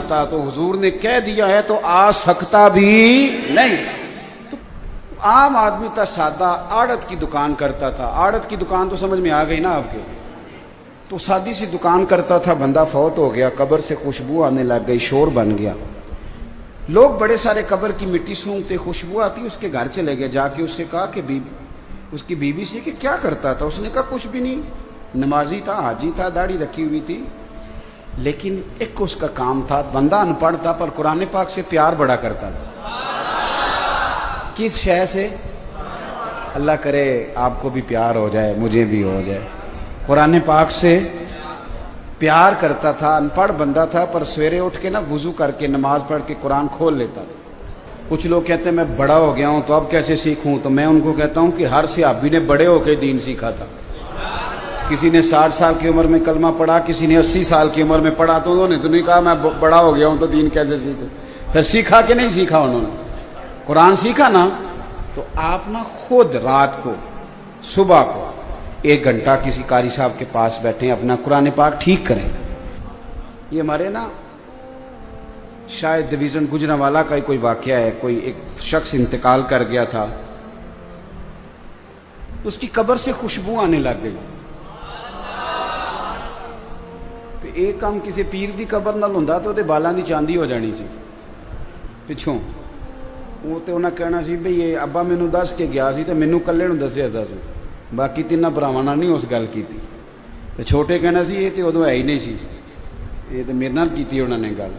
آتا تو حضور نے کہہ دیا ہے تو آ سکتا بھی نہیں. تو عام آدمی تھا سادہ, آڑت کی دکان کرتا تھا. آڑت کی دکان تو سمجھ میں آ گئی نا آپ کے. تو سادی سی دکان کرتا تھا, بندہ فوت ہو گیا, قبر سے خوشبو آنے لگ گئی, شور بن گیا. لوگ بڑے سارے قبر کی مٹی سونگتے, خوشبو آتی, اس کے گھر چلے گئے. جا کے اس سے کہا کہ اس کی بیوی سے کہ کیا کرتا تھا؟ اس نے کہا کچھ بھی نہیں, نمازی تھا, حاجی تھا, داڑھی رکھی ہوئی تھی. لیکن ایک اس کا کام تھا, بندہ ان پڑھ تھا پر قرآن پاک سے پیار بڑا کرتا تھا. کس شے سے؟ اللہ کرے آپ کو بھی پیار ہو جائے, مجھے بھی ہو جائے. قرآن پاک سے پیار کرتا تھا. ان پڑھ بندہ تھا پر سویرے اٹھ کے نا وضو کر کے نماز پڑھ کے قرآن کھول لیتا تھا. کچھ لوگ کہتے ہیں میں بڑا ہو گیا ہوں تو اب کیسے سیکھوں؟ تو میں ان کو کہتا ہوں کہ ہر صحابی نے بڑے ہو کے دین سیکھا تھا. کسی نے 60 سال کی عمر میں کلمہ پڑھا, کسی نے 80 سال کی عمر میں پڑھا. تو انہوں نے تو نہیں کہا میں بڑا ہو گیا ہوں تو دین کیسے سیکھوں. پھر سیکھا کہ نہیں سیکھا؟ انہوں نے قرآن سیکھا نا. تو آپ نا خود رات کو صبح کو 1 گھنٹہ کسی قاری صاحب کے پاس بیٹھیں, اپنا قرآن پاک ٹھیک کریں. یہ ہمارے نا شاید ڈویژن گجرانوالا کا ہی کوئی واقعہ ہے. کوئی ایک شخص انتقال کر گیا تھا, اس کی قبر سے خوشبو آنے لگ گئی. تو ایک کام کسی پیر دی قبر نال ہوندا تو تے بالاں دی چاندی ہو جانی سی پچھوں. وہ تے انہاں کہنا سی بھئی یہ ابا مینوں دس کے گیا سی تے مینوں کلے نوں دسیا سی, باقی تیناں بھراواں نال نہیں اس گل کیتی. تے چھوٹے کہنا سی یہ تے ادوں ہے ہی نہیں سی, یہ تے میرے نال کیتی انہوں نے گل.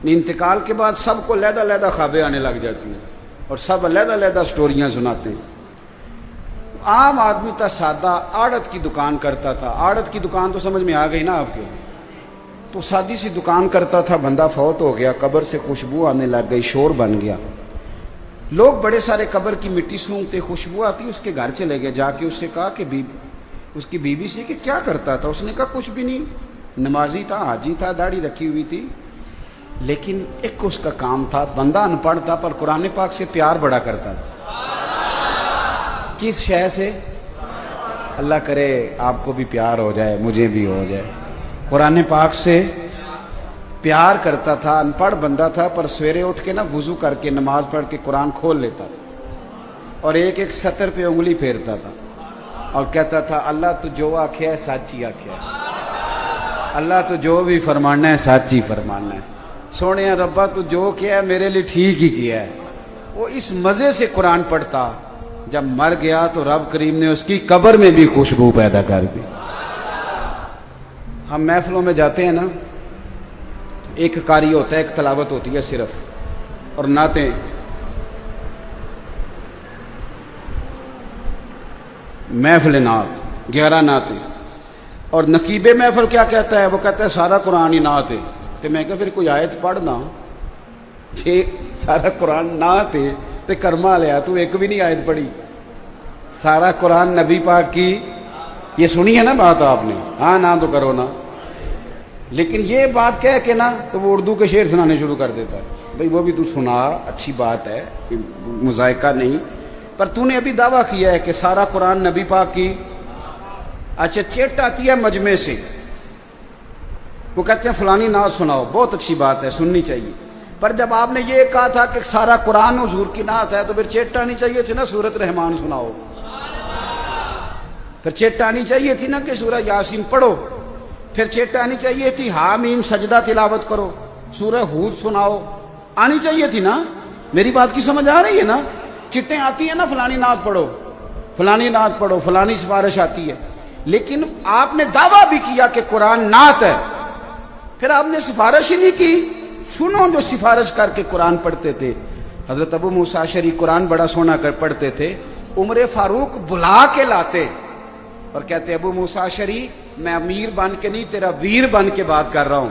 انتقال کے بعد سب کو علیحدہ علیحدہ خوابیں آنے لگ جاتی ہیں اور سب علیحدہ علیحدہ سٹوریاں سناتے ہیں. عام آدمی تھا سادہ, آڑت کی دکان کرتا تھا. آڑت کی دکان تو سمجھ میں آ گئی نا آپ کے. تو سادی سی دکان کرتا تھا, بندہ فوت ہو گیا, قبر سے خوشبو آنے لگ گئی, شور بن گیا. لوگ بڑے سارے قبر کی مٹی سونگتے, خوشبو آتی, اس کے گھر چلے گئے. جا کے اس سے کہا کہ اس کی بیوی سے کہ کیا کرتا تھا؟ اس نے کہا کچھ بھی نہیں, نمازی تھا, حاجی تھا, داڑھی رکھی ہوئی تھی. لیکن ایک اس کا کام تھا, بندہ ان پڑھ تھا پر قرآن پاک سے پیار بڑا کرتا تھا. کس شے سے؟ اللہ کرے آپ کو بھی پیار ہو جائے, مجھے بھی ہو جائے. قرآن پاک سے پیار کرتا تھا. ان پڑھ بندہ تھا پر سویرے اٹھ کے نا وضو کر کے نماز پڑھ کے قرآن کھول لیتا تھا اور ایک ایک سطر پہ انگلی پھیرتا تھا اور کہتا تھا اللہ تو جو آکھیا ہے سچی آکھیا ہے, اللہ تو جو بھی فرمانا ہے سچ ہی فرمانا ہے, سونے ربا تو جو کیا ہے میرے لیے ٹھیک ہی کیا ہے. وہ اس مزے سے قرآن پڑھتا. جب مر گیا تو رب کریم نے اس کی قبر میں بھی خوشبو پیدا کر دی. ہم محفلوں میں جاتے ہیں نا, ایک قاری ہوتا ہے, ایک تلاوت ہوتی ہے صرف, اور نعتیں. محفل نعت 11 نعتیں. اور نقیب محفل کیا کہتا ہے؟ وہ کہتا ہے سارا قرآن ہی نعت ہے. تو میں کہا پھر کوئی آیت پڑھنا, سارا قرآن نعت ہے تو کرما لیا تو ایک بھی نہیں آیت پڑھی. سارا قرآن نبی پاک کی, یہ سنی ہے نا بات آپ نے؟ ہاں نہ تو کرو نا. لیکن یہ بات کہہ کے نا تو وہ اردو کے شعر سنانے شروع کر دیتا ہے. بھئی وہ بھی تو سنا, اچھی بات ہے, مذائقہ نہیں, پر تو نے ابھی دعویٰ کیا ہے کہ سارا قرآن نبی پاک کی. اچھا چٹ آتی ہے مجمع سے, وہ کہتے ہیں فلانی نعت سناؤ, بہت اچھی بات ہے, سننی چاہیے. پر جب آپ نے یہ کہا تھا کہ سارا قرآن حضور کی نعت ہے تو پھر چٹ آنی چاہیے تھی نا سورۃ رحمان سناؤ. پھر چٹ آنی چاہیے تھی نا کہ سورہ یاسین پڑھو. پھر چٹ آنی چاہیے تھی حامیم سجدہ تلاوت کرو, سورہ ہود سناؤ. آنی چاہیے تھی نا. میری بات کی سمجھ آ رہی ہے نا؟ چٹیں آتی ہیں نا, فلانی نعت پڑھو, فلانی نعت پڑھو, فلانی سفارش آتی ہے. لیکن آپ نے دعویٰ بھی کیا کہ قرآن نعت ہے, پھر آپ نے سفارش ہی نہیں کی. سنو جو سفارش کر کے قرآن پڑھتے تھے. حضرت ابو موسیٰ اشعری قرآن بڑا سونا کر پڑھتے تھے. عمر فاروق بلا کے لاتے اور کہتے ابو موسیٰ اشعری میں امیر بن کے نہیں تیرا ویر بن کے بات کر رہا ہوں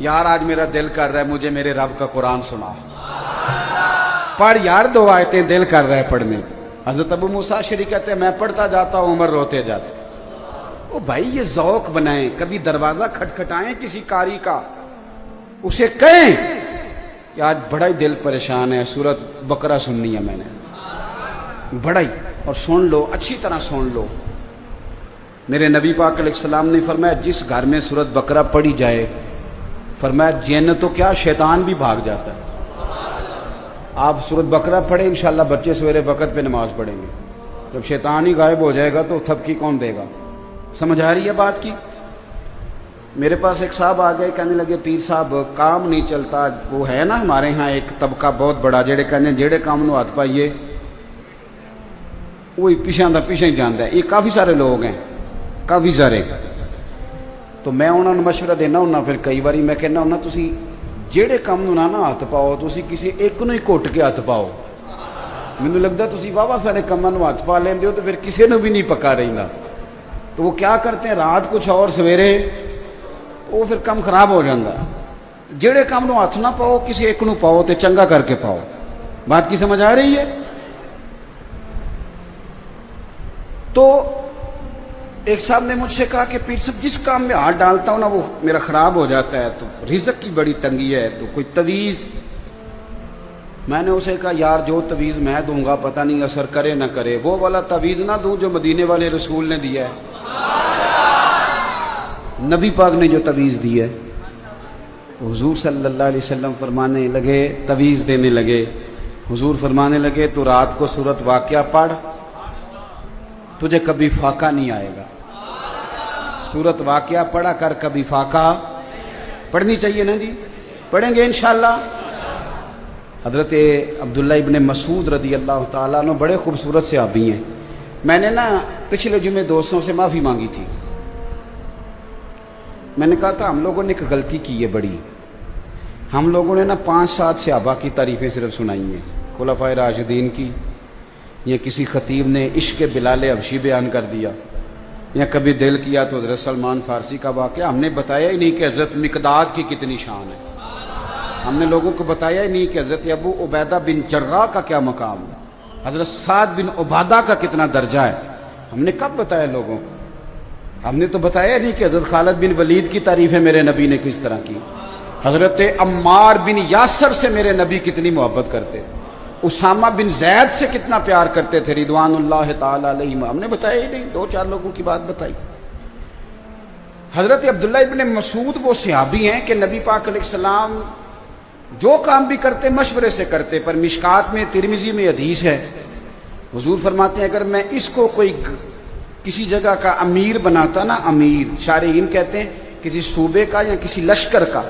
یار, آج میرا دل کر رہا ہے مجھے میرے رب کا قرآن سنا, پڑھ یار 2 آیتیں, دل کر رہا ہے پڑھنے. حضرت ابو موسیٰ اشعری کہتے ہیں میں پڑھتا جاتا ہوں, عمر روتے جاتے. او بھائی یہ ذوق بنائیں, کبھی دروازہ کھٹکھٹائیں کسی قاری کا, اسے کہیں کہ آج بڑا ہی دل پریشان ہے, سورۃ بقرہ سننی ہے میں نے, بڑا ہی, اور سن لو, اچھی طرح سن لو. میرے نبی پاک علیہ السلام نے فرمایا جس گھر میں سورۃ بقرہ پڑھی جائے فرمایا جن تو کیا شیطان بھی بھاگ جاتا ہے. آپ سورۃ بقرہ پڑھیں انشاءاللہ بچے سویرے وقت پہ نماز پڑھیں گے. جب شیطان ہی غائب ہو جائے گا تو تھپکی کون دے گا؟ سمجھ آ رہی ہے بات کی؟ میرے پاس ایک صاحب آ گئے, کہنے لگے پیر صاحب کام نہیں چلتا. وہ ہے نا ہمارے ہاں ایک طبقہ بہت بڑا جڑے کہنے جڑے کام نو ہاتھ پائیے وہی پیچھے دا پیچھے ہی جانتا ہے. یہ کافی سارے لوگ ہیں, کافی سارے. تو میں انہوں نے مشورہ دینا ہونا. پھر کئی باری میں کہنا ہونا تسی جڑے کام نو نہ ہاتھ پاؤ تسی کسی ایک نو ہی گھٹ کے ہاتھ پاؤ. مینوں لگتا تسی واہ سارے کاماں نو ہاتھ پا لیندے ہو تو پھر کسی نو بھی نہیں پکا رہیندا. تو وہ کیا کرتے ہیں رات کچھ اور سویرے تو وہ پھر کام خراب ہو جاتا. جڑے کام نو ہاتھ نہ پاؤ کسی ایک نو پاؤ تے چنگا کر کے پاؤ. بات کی سمجھ آ رہی ہے؟ تو ایک صاحب نے مجھ سے کہا کہ پیر صاحب جس کام میں ہاتھ ڈالتا ہوں نا وہ میرا خراب ہو جاتا ہے, تو رزق کی بڑی تنگی ہے, تو کوئی تویز. میں نے اسے کہا یار جو تویز میں دوں گا پتہ نہیں اثر کرے نہ کرے, وہ والا تویز نہ دوں جو مدینے والے رسول نے دیا ہے, نبی پاک نے جو تویز دی ہے. تو حضور صلی اللہ علیہ وسلم فرمانے لگے, تویز دینے لگے. حضور فرمانے لگے تو رات کو سورۃ واقعہ پڑھ, تجھے کبھی فاقہ نہیں آئے گا. سورۃ واقعہ پڑھا کر, کبھی فاقہ پڑھنی چاہیے نا جی, پڑھیں گے انشاءاللہ. حضرت عبداللہ ابن مسعود رضی اللہ تعالیٰ عنہ بڑے خوبصورت صحابی ہیں. میں نے نا پچھلے جمعے دوستوں سے معافی مانگی تھی. میں نے کہا تھا ہم لوگوں نے ایک غلطی کی ہے بڑی. ہم لوگوں نے نا 5-7 صحابہ کی تعریفیں صرف سنائی ہیں, خلفائے راشدین کی, یا کسی خطیب نے عشق بلال حبشی بیان کر دیا, یا کبھی دل کیا تو حضرت سلمان فارسی کا واقعہ. ہم نے بتایا ہی نہیں کہ حضرت مقداد کی کتنی شان ہے. ہم نے لوگوں کو بتایا ہی نہیں کہ حضرت ابو عبیدہ بن جراح کا کیا مقام ہے, حضرت سعد بن عبادہ کا کتنا درجہ ہے. ہم نے کب بتایا لوگوں کو؟ ہم نے تو بتایا نہیں کہ حضرت خالد بن ولید کی تعریفیں میرے نبی نے کس طرح کی, حضرت عمار بن یاسر سے میرے نبی کتنی محبت کرتے, اسامہ بن زید سے کتنا پیار کرتے تھے رضوان اللہ تعالی علیہم. ہم نے بتایا ہی نہیں, 2-4 لوگوں کی بات بتائی. حضرت عبداللہ ابن مسعود وہ صحابی ہیں کہ نبی پاک علیہ السلام جو کام بھی کرتے مشورے سے کرتے. پر مشکات میں ترمذی میں حدیث ہے, حضور فرماتے ہیں اگر میں اس کو کوئی کسی جگہ کا امیر بناتا نا, امیر شارحین کہتے ہیں کسی صوبے کا یا کسی لشکر کا,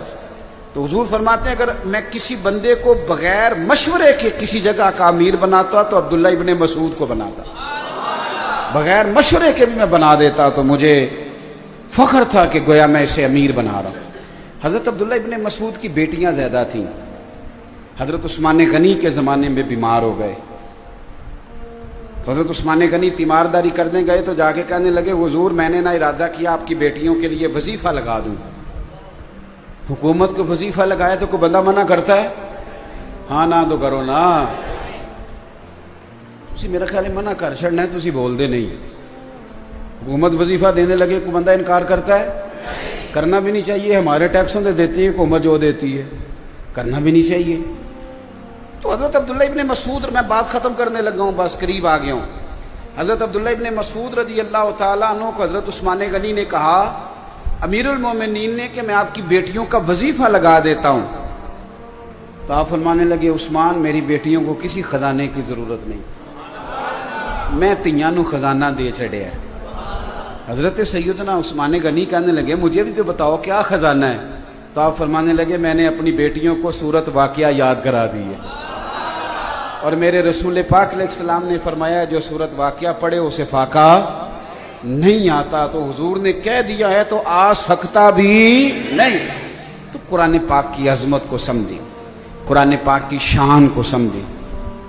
تو حضور فرماتے ہیں اگر میں کسی بندے کو بغیر مشورے کے کسی جگہ کا امیر بناتا تو عبداللہ ابن مسعود کو بناتا. بغیر مشورے کے بھی میں بنا دیتا تو مجھے فخر تھا کہ گویا میں اسے امیر بنا رہا ہوں. حضرت عبداللہ ابن مسعود کی بیٹیاں زیادہ تھیں. حضرت عثمان غنی کے زمانے میں بیمار ہو گئے. تو حضرت عثمان غنی تیمارداری کرنے گئے تو جا کے کہنے لگے حضور میں نے نہ ارادہ کیا آپ کی بیٹیوں کے لیے وظیفہ لگا دوں. حکومت کو وظیفہ لگایا تو کوئی بندہ منع کرتا ہے؟ ہاں نہ تو کرو نا. تسی میرا خیال ہے منع کر چھڑنا ہے, تسی بول دے نہیں. حکومت وظیفہ دینے لگے کوئی بندہ انکار کرتا ہے؟ کرنا بھی نہیں چاہیے. ہمارے ٹیکسوں سے دیتی ہے حکومت, جو دیتی ہے کرنا بھی نہیں چاہیے. تو حضرت عبداللہ ابن مسعود, میں بات ختم کرنے لگا ہوں, بس قریب آ گیا ہوں. حضرت عبداللہ ابن مسعود رضی اللہ تعالیٰ عنہ کو حضرت عثمان غنی نے کہا امیر المومنین نے کہ میں آپ کی بیٹیوں کا وظیفہ لگا دیتا ہوں. تو آپ فرمانے لگے عثمان میری بیٹیوں کو کسی خزانے کی ضرورت نہیں, میں تیاں نو خزانہ دے چڑھیا. حضرت سیدنا عثمان غنی کہنے لگے مجھے بھی تو بتاؤ کیا خزانہ ہے. تو آپ فرمانے لگے میں نے اپنی بیٹیوں کو سورۃ واقعہ یاد کرا دی ہے, اور میرے رسول پاک علیہ السلام نے فرمایا جو سورۃ واقعہ پڑھے اسے فاقہ نہیں آتا. تو حضور نے کہہ دیا ہے تو آ سکتا بھی نہیں. تو قرآن پاک کی عظمت کو سمجھی, قرآن پاک کی شان کو سمجھی.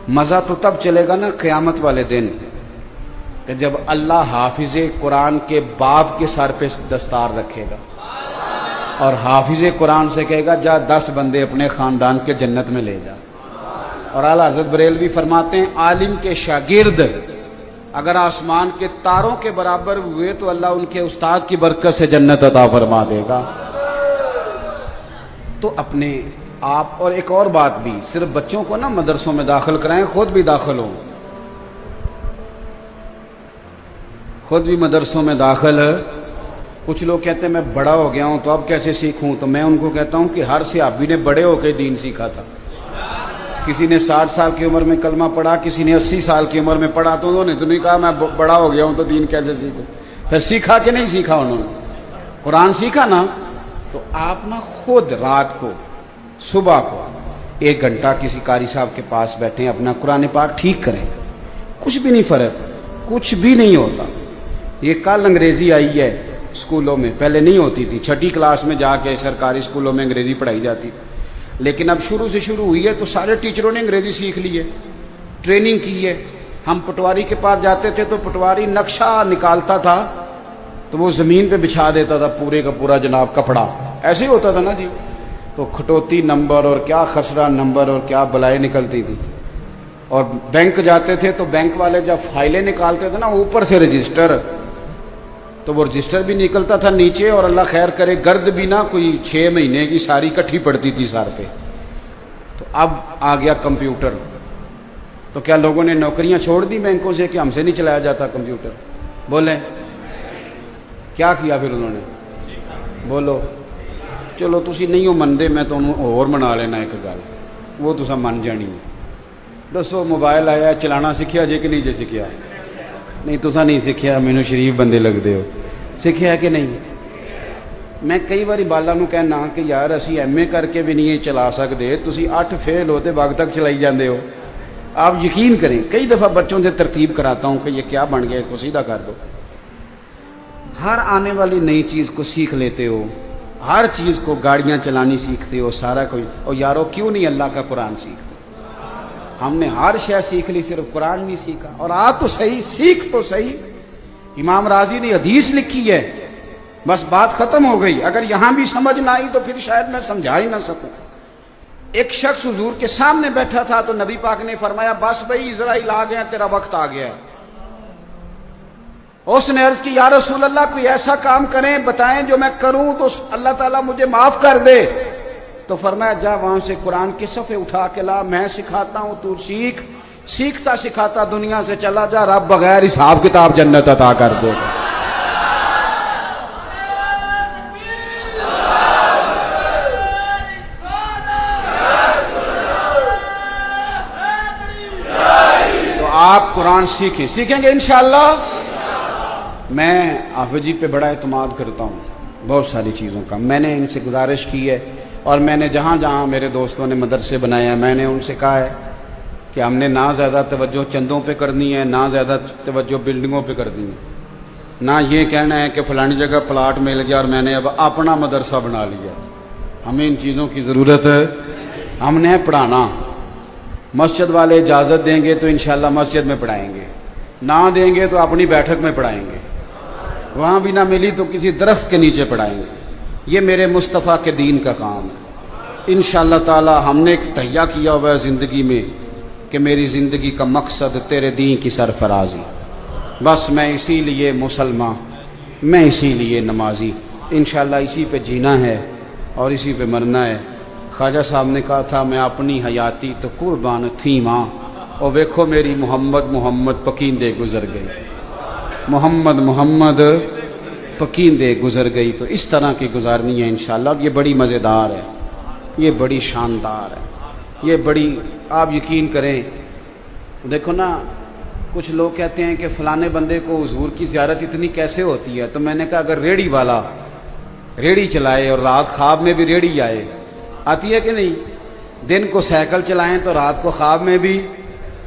مزہ تو تب چلے گا نا قیامت والے دن کہ جب اللہ حافظ قرآن کے باپ کے سر پہ دستار رکھے گا اور حافظ قرآن سے کہے گا جا 10 بندے اپنے خاندان کے جنت میں لے جا. اور اعلیٰ حضرت بریلوی فرماتے ہیں عالم کے شاگرد اگر آسمان کے تاروں کے برابر ہوئے تو اللہ ان کے استاد کی برکت سے جنت عطا فرما دے گا. تو اپنے آپ, اور ایک اور بات بھی, صرف بچوں کو نا مدرسوں میں داخل کرائیں, خود بھی داخل ہوں, خود بھی مدرسوں میں داخل کچھ لوگ کہتے ہیں میں بڑا ہو گیا ہوں تو اب کیسے سیکھوں، تو میں ان کو کہتا ہوں کہ ہر صحابی نے بڑے ہو کے دین سیکھا تھا. کسی نے 60 سال کی عمر میں کلمہ پڑھا، کسی نے 80 سال کی عمر میں پڑھا، تو انہوں نے تو نہیں کہا میں بڑا ہو گیا ہوں تو دین کیسے سیکھوں. پھر سیکھا کہ نہیں سیکھا انہوں نے؟ قرآن سیکھا نا. تو آپ نا خود رات کو صبح کو 1 گھنٹہ کسی قاری صاحب کے پاس بیٹھیں، اپنا قرآن پاک ٹھیک کریں. کچھ بھی نہیں فرق، کچھ بھی نہیں ہوتا. یہ کل انگریزی آئی ہے اسکولوں میں، پہلے نہیں ہوتی تھی. 6ٹھی کلاس میں جا کے سرکاری اسکولوں میں انگریزی پڑھائی جاتی تھی، لیکن اب شروع سے شروع ہوئی ہے تو سارے ٹیچروں نے انگریزی سیکھ لی ہے، ٹریننگ کی ہے. ہم پٹواری کے پاس جاتے تھے تو پٹواری نقشہ نکالتا تھا تو وہ زمین پہ بچھا دیتا تھا پورے کا پورا جناب کپڑا، ایسے ہی ہوتا تھا نا جی. تو کھٹوتی نمبر اور کیا خسرہ نمبر اور کیا بلائیں نکلتی تھی. اور بینک جاتے تھے تو بینک والے جب فائلیں نکالتے تھے نا اوپر سے رجسٹر، تو وہ رجسٹر بھی نکلتا تھا نیچے، اور اللہ خیر کرے گرد بھی نہ کوئی 6 مہینے کی ساری کٹھی پڑتی تھی سار پہ. تو اب آ گیا کمپیوٹر، تو کیا لوگوں نے نوکریاں چھوڑ دی بینکوں سے کہ ہم سے نہیں چلایا جاتا کمپیوٹر؟ بولیں کیا کیا پھر انہوں نے؟ بولو. چلو تسی نہیں ہو مندے، میں تو اور منا لینا ایک گل، وہ تسا من جانی ہے. دسو موبائل آیا چلانا سیکھیا جے کہ نہیں جے سیکھیا؟ نہیں تسا نہیں سیکھیا، مینوں شریف بندے لگدے ہو. سیکھیا کہ نہیں؟ میں کئی باری بالا نو کہنا کہ یار اسی ایم اے کر کے بھی نہیں چلا سکتے، تسی 8 فیل ہوتے وقت تک چلائی جاندے ہو. آپ یقین کریں کئی دفعہ بچوں سے ترتیب کراتا ہوں کہ یہ کیا بن گیا، اس کو سیدھا کر دو. ہر آنے والی نئی چیز کو سیکھ لیتے ہو، ہر چیز کو، گاڑیاں چلانی سیکھتے ہو، سارا کوئی. اور یارو کیوں نہیں اللہ کا قرآن سیکھتے؟ ہم نے ہر شے سیکھ لی، صرف قرآن نہیں سیکھا. اور آ تو صحیح، سیکھ تو صحیح. امام راضی نے حدیث لکھی ہے، بس بات ختم ہو گئی. اگر یہاں بھی سمجھ نہ آئی تو پھر شاید میں سمجھا ہی نہ سکوں. ایک شخص حضور کے سامنے بیٹھا تھا تو نبی پاک نے فرمایا بس بھائی اسرائیل آ گیا، تیرا وقت آ گیا ہے. اس نے عرض کی یا رسول اللہ کوئی ایسا کام کریں بتائیں جو میں کروں تو اللہ تعالیٰ مجھے معاف کر دے. تو فرمایا جا وہاں سے قرآن کے صفحے اٹھا کے لا، میں سکھاتا ہوں، تو سیکھ. سیکھتا سکھاتا دنیا سے چلا جا، رب بغیر حساب کتاب جنت عطا کر دے گا. تو آپ قرآن سیکھیں، سیکھیں گے انشاءاللہ. میں حافظ جی پہ بڑا اعتماد کرتا ہوں بہت ساری چیزوں کا. میں نے ان سے گزارش کی ہے، اور میں نے جہاں جہاں میرے دوستوں نے مدرسے بنائے ہیں میں نے ان سے کہا ہے کہ ہم نے نہ زیادہ توجہ چندوں پہ کرنی ہے، نہ زیادہ توجہ بلڈنگوں پہ کرنی ہے، نہ یہ کہنا ہے کہ فلانی جگہ پلاٹ مل گیا اور میں نے اب اپنا مدرسہ بنا لیا. ہمیں ان چیزوں کی ضرورت ہے. ہم نے پڑھانا، مسجد والے اجازت دیں گے تو انشاءاللہ مسجد میں پڑھائیں گے، نہ دیں گے تو اپنی بیٹھک میں پڑھائیں گے، وہاں بھی نہ ملی تو کسی درخت کے نیچے پڑھائیں گے. یہ میرے مصطفیٰ کے دین کا کام ہے. انشاءاللہ تعالی ہم نے تہیہ کیا ہوا ہے زندگی میں کہ میری زندگی کا مقصد تیرے دین کی سرفرازی. بس میں اسی لیے مسلمان، میں اسی لیے نمازی. انشاءاللہ اسی پہ جینا ہے اور اسی پہ مرنا ہے. خواجہ صاحب نے کہا تھا میں اپنی حیاتی تو قربان تھی ماں، اور ویکھو میری محمد محمد پکیندے گزر گئی، محمد محمد پکیندے گزر گئی. تو اس طرح کی گزارنی ہے انشاءاللہ. یہ بڑی مزیدار ہے، یہ بڑی شاندار ہے، یہ بڑی، آپ یقین کریں. دیکھو نا کچھ لوگ کہتے ہیں کہ فلانے بندے کو حضور کی زیارت اتنی کیسے ہوتی ہے. تو میں نے کہا اگر ریڑھی والا ریڑھی چلائے اور رات خواب میں بھی ریڑھی آئے، آتی ہے کہ نہیں؟ دن کو سائیکل چلائیں تو رات کو خواب میں بھی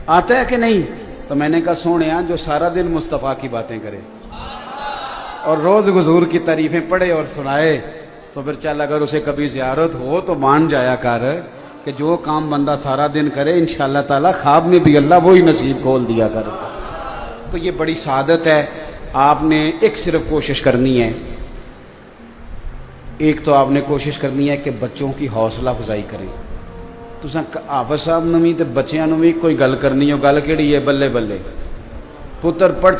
آتا ہے کہ نہیں؟ تو میں نے کہا سونیا جو سارا دن مصطفیٰ کی باتیں کرے اور روز حضور کی تعریفیں پڑھے اور سنائے، تو پھر چل اگر اسے کبھی زیارت ہو تو مان جایا کر کہ جو کام بندہ سارا دن کرے انشاءاللہ تعالی خواب میں بھی اللہ وہی نصیب کھول دیا کر. تو یہ بڑی سعادت ہے. آپ نے ایک صرف کوشش کرنی ہے، ایک تو آپ نے کوشش کرنی ہے کہ بچوں کی حوصلہ افزائی کریں. تساں حافظ صاحب نو بھی تے بچیاں نو بھی کوئی گل کرنی ہو، گل کیڑی ہے؟ بلے بلے پتر پڑھ